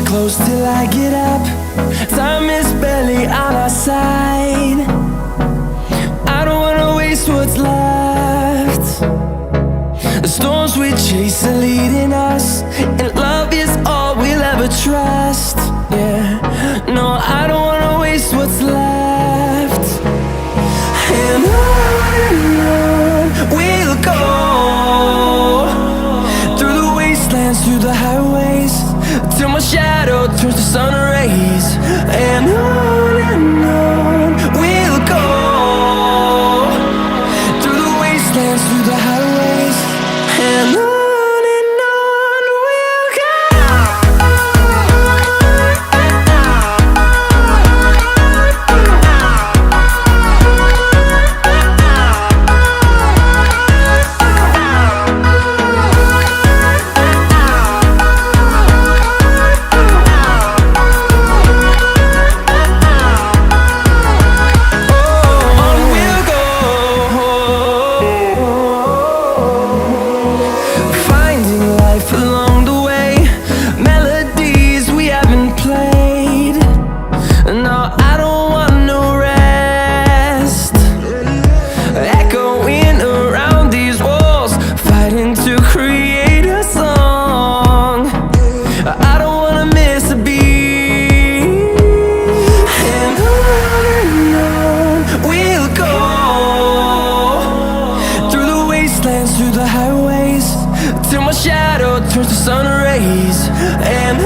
close till I get up. Time is barely on our side. I don't wanna waste what's left. The storms we chase are leading us, and love is all we'll ever trust. Yeah, no, I don't wanna waste what's left. And on we'll go, through the wastelands, through the highways, till my shadow turns to sun rays. And on we'll go, through the wastelands, through the highways, and on we'll go. Along the way, melodies we haven't played. No, I don't want no rest. Echoing around these walls, fighting to create a song. I don't wanna miss a beat. And on we'll go, through the wastelands, through the highways, till my shadow turns to sun rays. And